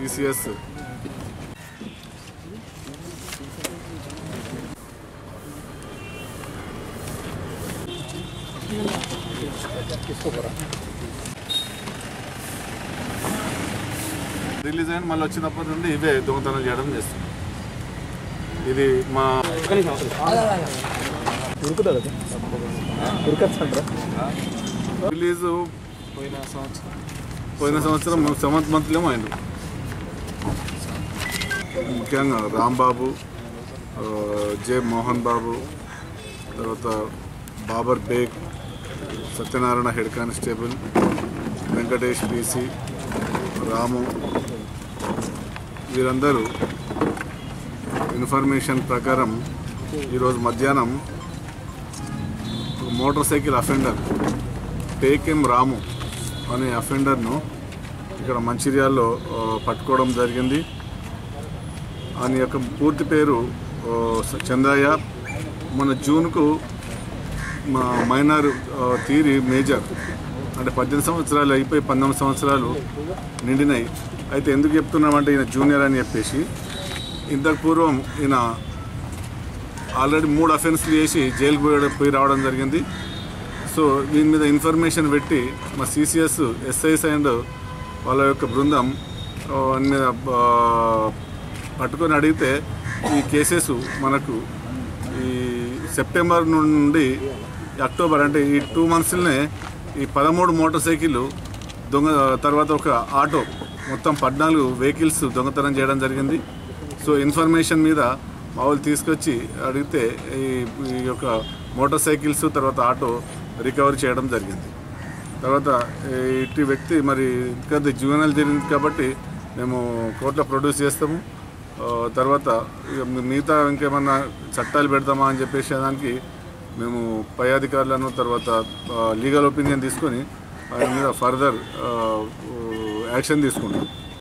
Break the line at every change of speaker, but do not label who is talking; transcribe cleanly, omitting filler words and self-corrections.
CCS release అయిన మళ్ళీ వచ్చినప్పటి నుండి ఇవే దొంగతనం చేయడం చేస్తుంది. ఇది మా రిలీజ్ పోయిన సంవత్సరం 7th monthలో అయింది. ముఖ్యంగా రాంబాబు, జె మోహన్ బాబు, తర్వాత Babar Beg, Satyanarayana head constable, Venkatesh PC, Ramu, వీరందరూ ఇన్ఫర్మేషన్ ప్రకారం ఈరోజు మధ్యాహ్నం motor cycle offender taken Ramu అనే అఫెండర్ను ఇక్కడ మంచిర్యాలలో పట్టుకోవడం జరిగింది. ఆయన యొక్క పూర్తి పేరు చంద్రయ్య. మన జూన్కు మైనర్ తీరి మేజర్ అంటే 18 సంవత్సరాలు అయిపోయి 19 సంవత్సరాలు నిండినాయి. అయితే ఎందుకు చెప్తున్నామంటే ఈయన జూనియర్ అని చెప్పేసి ఇంతకు పూర్వం ఈయన ఆల్రెడీ 3 అఫెన్స్లు చేసి జైలుకు పోయి రావడం జరిగింది. సో దీని మీద ఇన్ఫర్మేషన్ పెట్టి మా CCS SIs అండ్ వాళ్ళ యొక్క బృందం మీద పట్టుకొని అడిగితే ఈ కేసెస్ మనకు ఈ సెప్టెంబర్ నుండి అక్టోబర్ అంటే ఈ 2 monthsలోనే ఈ 13 మోటార్ సైకిళ్ళు తర్వాత ఒక ఆటో మొత్తం 14 వెహికల్స్ దొంగతనం చేయడం జరిగింది. సో ఇన్ఫర్మేషన్ మీద మా వాళ్ళు తీసుకొచ్చి అడిగితే ఈ యొక్క మోటార్ సైకిల్స్ తర్వాత ఆటో రికవరీ చేయడం జరిగింది. తర్వాత ఇటు వ్యక్తి మరి ఇంకా జూవెనైల్ జరిగింది కాబట్టి మేము కోర్టులో ప్రొడ్యూస్ చేస్తాము. తర్వాత మిగతా ఇంకేమన్నా చట్టాలు పెడతామా అని చెప్పేసి దానికి మేము పై అధికారులను తర్వాత లీగల్ ఒపీనియన్ తీసుకొని ఆయన మీద ఫర్దర్ యాక్షన్ తీసుకుంటాం.